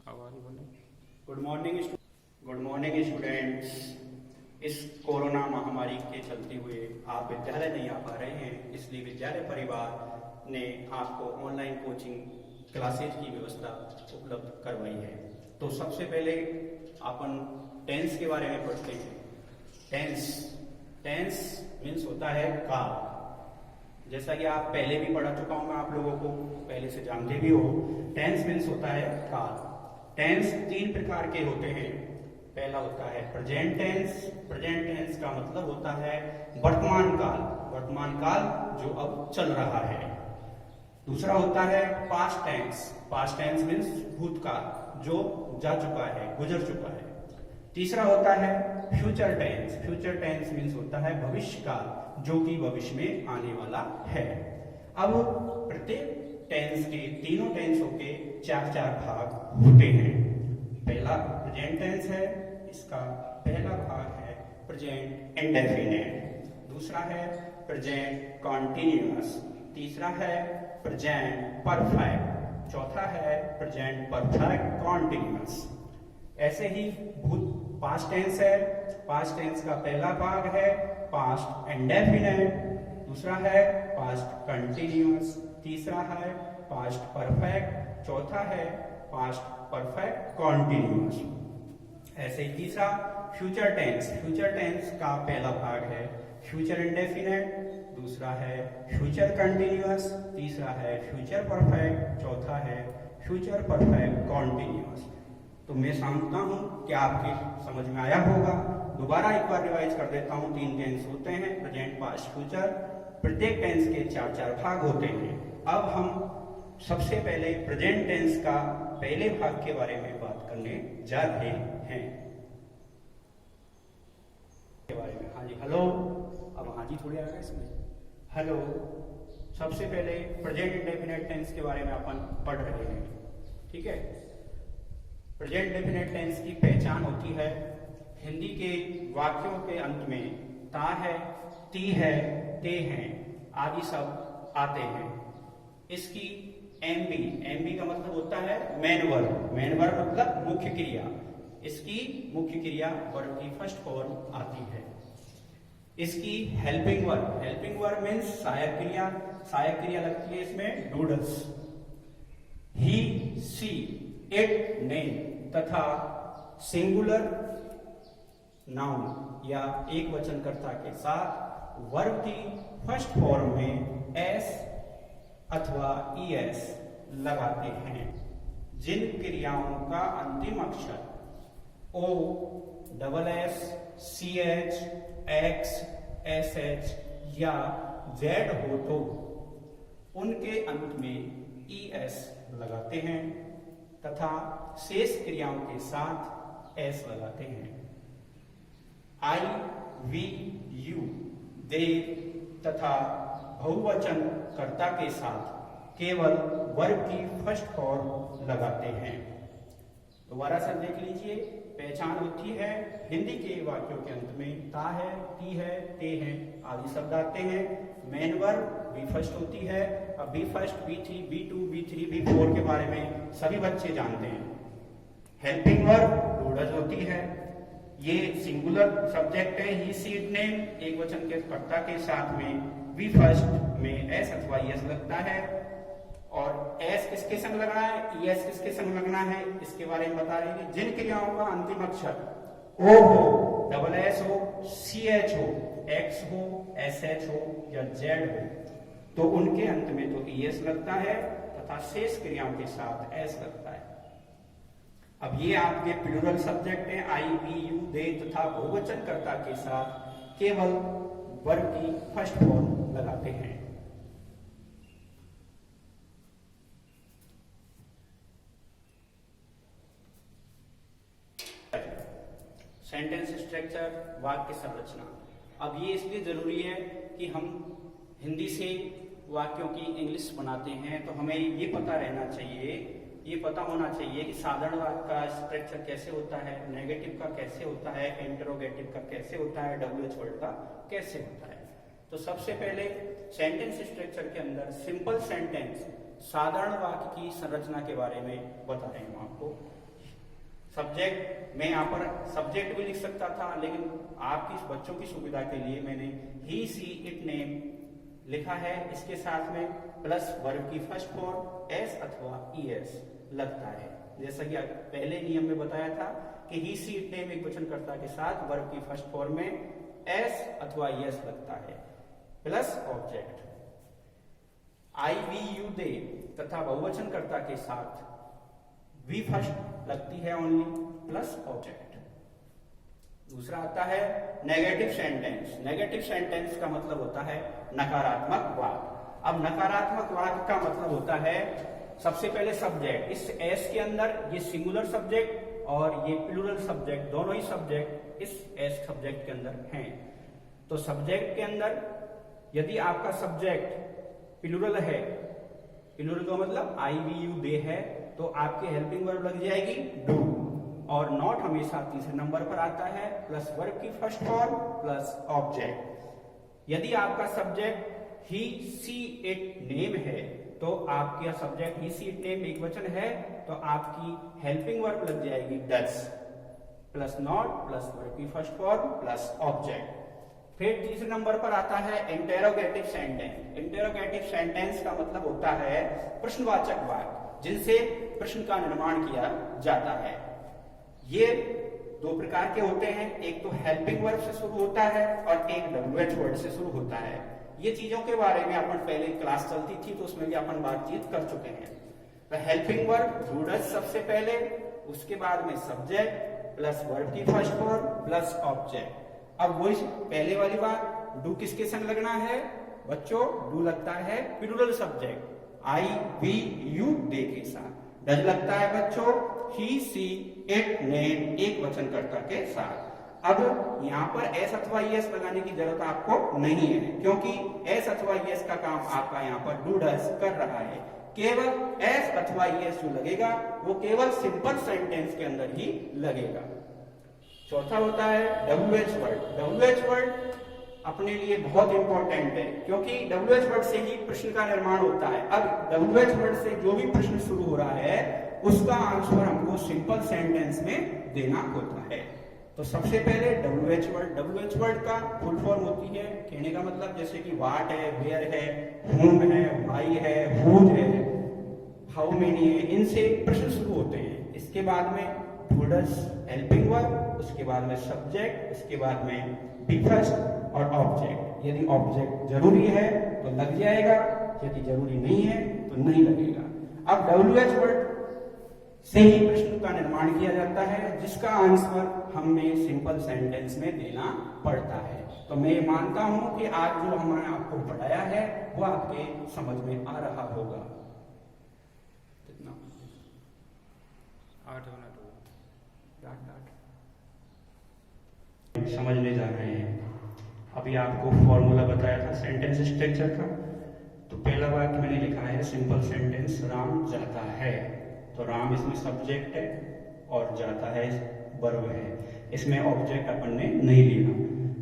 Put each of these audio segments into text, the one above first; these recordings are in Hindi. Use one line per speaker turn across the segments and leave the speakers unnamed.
Good morning students. इस कोरोना महामारी के चलते हुए आप विद्यालय नहीं आ पा रहे हैं, इसलिए विद्यालय परिवार ने आपको ऑनलाइन कोचिंग क्लासेज की व्यवस्था उपलब्ध करवाई है। तो सबसे पहले अपन टेंस के बारे में पढ़ते हैं। टेंस मीन्स होता है काल। जैसा कि आप पहले भी पढ़ा चुका हूं मैं आप लोगों को, पहले से जानते भी हो। टेंस मीन्स होता है काल। टेंस तीन प्रकार के होते हैं। पहला होता है प्रेजेंट टेंस। प्रेजेंट टेंस का मतलब होता है वर्तमान काल, वर्तमान काल जो अब चल रहा है। दूसरा होता है past tense. Past tense means भूतकाल जो जा चुका है, गुजर चुका है। तीसरा होता है future tense. Future tense means होता है भविष्य काल जो कि भविष्य में आने वाला है। अब प्रत्येक टेंस के तीनों टेंसों के चार चार भाग होते हैं। पहला प्रेजेंट टेंस है, इसका पहला भाग है प्रेजेंट इंडेफिनिट। दूसरा है प्रेजेंट कॉन्टिन्यूअस। तीसरा है प्रेजेंट परफेक्ट। चौथा है प्रेजेंट परफेक्ट कॉन्टिन्यूअस। ऐसे ही पास्ट टेंस है। पास्ट टेंस का पहला भाग है पास्ट इंडेफिनिट। दूसरा है पास्ट कंटिन्यूअस। तीसरा है पास्ट परफेक्ट। चौथा है पास्ट परफेक्ट कॉन्टिन्यूअस। ऐसे ही तीसरा फ्यूचर टेंस। फ्यूचर टेंस का पहला भाग है फ्यूचर इंडेफिनिट। दूसरा है फ्यूचर कंटिन्यूअस। तीसरा है फ्यूचर परफेक्ट। चौथा है फ्यूचर परफेक्ट कॉन्टिन्यूअस। तो मैं समझता हूं कि आपके समझ में आया होगा। दोबारा एक बार रिवाइज कर देता हूं। तीन टेंस होते हैं, प्रेजेंट पास्ट फ्यूचर। प्रत्येक टेंस के चार चार भाग होते हैं। अब हम सबसे पहले प्रेजेंट टेंस का पहले भाग के बारे में बात करने जा रहे हैं। के बारे में हाँ जी, हेलो। अब हाँ जी थोड़ी आ गए इसमें, हेलो। सबसे पहले प्रेजेंट इंडेफिनिट टेंस के बारे में अपन पढ़ रहे हैं, ठीक है। प्रेजेंट इंडेफिनिट टेंस की पहचान होती है हिंदी के वाक्यों के अंत में ता है, ती है, ते हैं आदि सब आते हैं। इसकी एमबी का मतलब होता है मेन वर्ब। मेन वर्ब मतलब मुख्य क्रिया। इसकी मुख्य क्रिया वर्ब की फर्स्ट फॉर्म आती है। इसकी helping verb. Helping verb means सहायक क्रिया। सहायक क्रिया लगती है इसमें डूडल्स। ही, सी, इट, नेम तथा सिंगुलर नाउन या एक वचनकर्ता के साथ वर्ब की फर्स्ट फॉर्म में एस अथवा ईएस लगाते हैं। जिन क्रियाओं का अंतिम अक्षर O, double S, C H, X, S H या जेड हो तो उनके अंत में ईएस लगाते हैं तथा शेष क्रियाओं के साथ एस लगाते हैं। आई, वी, यू, दे तथा बहुवचन कर्ता के साथ केवल वर्ब की फर्स्ट फॉर्म लगाते हैं। दोबारा से देख लीजिए। पहचान होती है हिंदी के वाक्यों के अंत में ता है, ती है, ते हैं आदि शब्द आते हैं। मेन वर्ब बी फर्स्ट होती है। अब B first, B3, बी2, B3, B4 के बारे में सभी बच्चे जानते हैं। हेल्पिंग वर्ब डूडल्स होती है। ये सिंगुलर सब्जेक्ट है। ही, सी, इट, नेम एक वचन के कर्ता के साथ में वी फर्स्ट में एस अथवा एस लगता है। और एस किसके संग लगना है, ईएस किसके संग लगना है, इसके बारे में बता रहे हैं। जिन क्रियाओं का अंतिम अक्षर ओ हो, डबल एस हो, सी एच हो, एक्स हो, एस एच हो या जेड हो तो उनके अंत में तो ईएस लगता है तथा शेष क्रियाओं के साथ एस लगता है। अब ये आपके प्लूरल सब्जेक्ट है। आई, वी, यू, दे तथा बहुवचन कर्ता के साथ केवल वर्ब की फर्स्ट फॉर्म लगाते हैं। सेंटेंस स्ट्रक्चर, वाक्य संरचना। अब ये इसलिए जरूरी है कि हम हिंदी से वाक्यों की इंग्लिश बनाते हैं तो हमें ये पता रहना चाहिए, ये पता होना चाहिए कि साधारण वाक्य का स्ट्रक्चर कैसे होता है, नेगेटिव का कैसे होता है, इंटरोगेटिव का कैसे होता है, डब्ल्यूएच वर्ड का कैसे होता है। तो सबसे पहले सेंटेंस स्ट्रक्चर के अंदर सिंपल सेंटेंस, साधारण वाक्य की संरचना के बारे में बता रहे हैं आपको। सब्जेक्ट मैं यहाँ पर सब्जेक्ट भी लिख सकता था, लेकिन आपकी बच्चों की सुविधा के लिए मैंने ही सी इट नेम लिखा है। इसके साथ में प्लस वर्ब की फर्स्ट फॉर्म एस अथवा ईएस लगता है। जैसा कि पहले नियम में बताया था कि ही सी इट नेम एक वचनकर्ता के साथ वर्ब की फर्स्ट फॉर्म में एस अथवा ईएस लगता है plus object. I we you they तथा बहुवचनकर्ता के साथ वी फर्स्ट लगती है ओनली प्लस ऑब्जेक्ट। दूसरा आता है नेगेटिव सेंटेंस। नेगेटिव सेंटेंस का मतलब होता है नकारात्मक वाक्य। अब नकारात्मक वाक्य का मतलब होता है सबसे पहले सब्जेक्ट, इस एस के अंदर ये सिंगुलर सब्जेक्ट और ये प्लूरल सब्जेक्ट, दोनों ही सब्जेक्ट इस एस सब्जेक्ट के अंदर हैं। तो सब्जेक्ट के अंदर यदि आपका सब्जेक्ट प्लूरल है, प्लूरल का मतलब आई वी यू दे है, तो आपकी हेल्पिंग वर्ब लग जाएगी डू, और नॉट हमेशा तीसरे नंबर पर आता है प्लस वर्ब की फर्स्ट फॉर्म प्लस ऑब्जेक्ट। यदि आपका subject he she it name है, तो आपका subject he she it name एक वचन है, तो आपकी हेल्पिंग वर्ब लग जाएगी does plus not plus verb की फर्स्ट फॉर्म प्लस ऑब्जेक्ट। फिर तीसरे नंबर पर आता है इंटेरोगेटिव सेंटेंस। इंटेरोगेटिव सेंटेंस का मतलब होता है प्रश्नवाचक वाक्य जिनसे प्रश्न का निर्माण किया जाता है। ये दो प्रकार के होते हैं, एक तो हेल्पिंग वर्ब से शुरू होता है और एक डब्ल्यूएच वर्ड से शुरू होता है। ये चीजों के बारे में अपन पहले क्लास चलती थी तो उसमें भी अपन बातचीत कर चुके हैं। तो हेल्पिंग वर्ब डू डज सबसे पहले, उसके बाद में सब्जेक्ट प्लस वर्ब की फर्स्ट फॉर्म प्लस ऑब्जेक्ट। अब वही पहले वाली बात, डू किसके संग लगना है बच्चों? डू लगता है plural subject I we you they के साथ। डज लगता है बच्चों ही सी इट नेम एक वचनकर्ता के साथ। अब यहाँ पर एस अथवा ईएस लगाने की जरूरत आपको नहीं है, क्योंकि एस अथवा ईएस का काम आपका यहाँ पर डू डज कर रहा है। केवल एस अथवा ईएस जो लगेगा वो केवल सिंपल सेंटेंस के अंदर ही लगेगा। चौथा होता है डब्ल्यूएच वर्ड। डब्ल्यूएच वर्ड अपने लिए बहुत इंपॉर्टेंट है, क्योंकि डब्ल्यूएच वर्ड से ही प्रश्न का निर्माण होता है। अब डब्ल्यूएच वर्ड से जो भी प्रश्न शुरू हो रहा है उसका आंसर हमको सिंपल सेंटेंस में देना होता है। तो सबसे पहले डब्ल्यूएच वर्ड। डब्ल्यूएच वर्ड का फुल फॉर्म होती है, कहने का मतलब जैसे कि व्हाट है, वेयर है, whom है, why है, whose है, हाउ मेनी है, इनसे प्रश्न शुरू होते हैं। इसके बाद में डू डज हेल्पिंग वर्ब, उसके बाद में सब्जेक्ट, उसके बाद में बी फर्स्ट और ऑब्जेक्ट। यदि ऑब्जेक्ट जरूरी है तो लग जाएगा, यदि जरूरी नहीं है तो नहीं लगेगा। अब डब्ल्यूएच वर्ड से ही प्रश्न का निर्माण किया जाता है, जिसका आंसर हमें सिंपल सेंटेंस में देना पड़ता है। तो मैं मानता हूं कि आज जो हमने आपको पढ़ाया है वो आपके समझ में आ रहा होगा। कितना 8 होना तो समझने जा रहे हैं। अभी आपको फॉर्मूला बताया था सेंटेंस स्ट्रक्चर का। तो पहला वाक्य मैंने लिखा है सिंपल सेंटेंस, राम जाता है। तो राम इसमें सब्जेक्ट है और जाता है वर्ब है, इसमें ऑब्जेक्ट अपन ने नहीं लिया।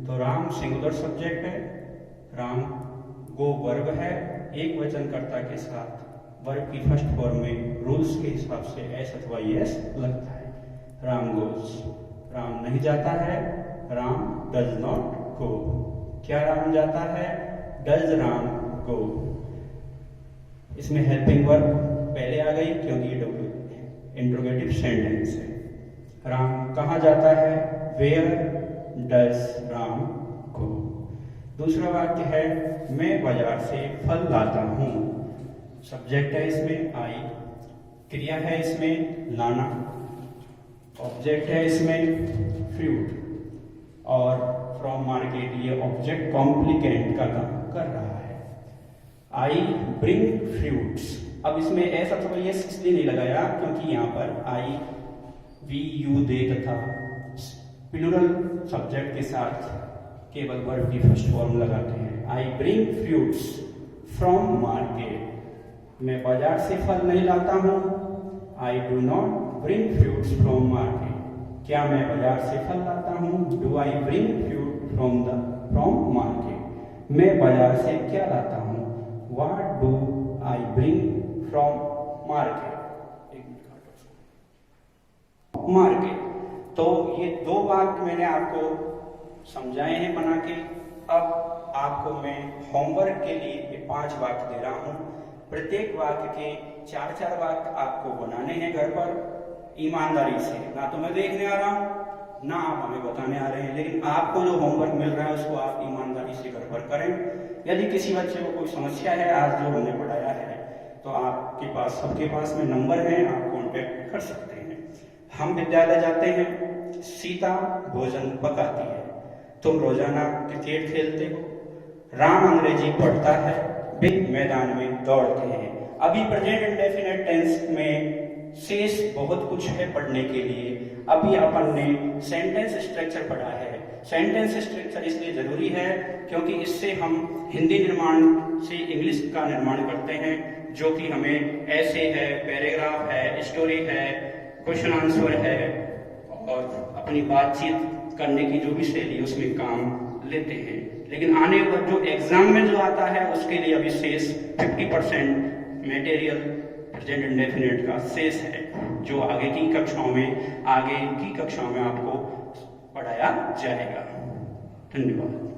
तो राम सिंगुलर सब्जेक्ट है, राम गो वर्ब है, एक वचनकर्ता के साथ वर्ब की फर्स्ट फॉर्म में रूल्स के हिसाब से एस अथवा एस लगता है। राम गोज, राम नहीं जाता है, राम डज नॉट गो। क्या राम जाता है? डज राम गो। इसमें हेल्पिंग वर्ब पहले आ गई क्योंकि ये इंट्रोगेटिव सेंटेंस है। राम कहाँ जाता है? वेयर डज राम गो। दूसरा वाक्य है मैं बाजार से फल लाता हूँ। सब्जेक्ट है इसमें आई, क्रिया है इसमें लाना, ऑब्जेक्ट है इसमें फ्रूट, और फ्रॉम मार्केट ये ऑब्जेक्ट कॉम्प्लीकेंट का काम कर रहा है। I bring fruits. अब इसमें एस अथवा एस इसलिए नहीं लगाया क्योंकि यहाँ पर आई वी यू दे तथा प्लूरल सब्जेक्ट के साथ केवल वर्ब की फर्स्ट फॉर्म लगाते हैं। I bring fruits from market. मैं बाजार से फल नहीं लाता हूँ। I do not bring fruits from market. क्या मैं बाजार से फल लाता हूँ? Do I bring fruit from market. मैं बाजार से क्या लाता हूँ? What do I bring from market. मार के। तो ये 2 वाक्य मैंने आपको समझाए हैं बना के। अब आपको मैं होमवर्क के लिए ये 5 वाक्य दे रहा हूं। प्रत्येक वाक्य के 4-4 वाक्य आपको बनाने हैं घर पर ईमानदारी से। ना तो मैं देखने आ रहा हूं, ना आप हमें बताने आ रहे हैं, लेकिन आपको जो होमवर्क मिल रहा है उसको आप ईमानदारी से घर पर करें। यदि किसी बच्चे को कोई समस्या है आज जो हमने पढ़ाया है, तो आपके पास, सबके पास में नंबर है, आप कॉन्टेक्ट कर सकते हैं। हम विद्यालय जाते हैं, सीता भोजन पकाती है, तुम रोजाना क्रिकेट खेलते हो, राम अंग्रेजी पढ़ता है, वे मैदान में दौड़ते हैं। अभी प्रेजेंट इंडेफिनिट टेंस में शेष बहुत कुछ है पढ़ने के लिए। अभी अपन ने सेंटेंस स्ट्रक्चर पढ़ा है। सेंटेंस स्ट्रक्चर इसलिए जरूरी है क्योंकि इससे हम हिंदी निर्माण से इंग्लिश का निर्माण करते हैं, जो कि हमें ऐसे है, पैराग्राफ है, स्टोरी है, क्वेश्चन आंसर है और अपनी बातचीत करने की जो भी शैली उसमें काम लेते हैं। लेकिन आने वाले जो एग्जाम में जो आता है उसके लिए अभी शेष 50% मटेरियल प्रेजेंट इंडेफिनिट का शेष है, जो आगे की कक्षाओं में आपको पढ़ाया जाएगा। धन्यवाद।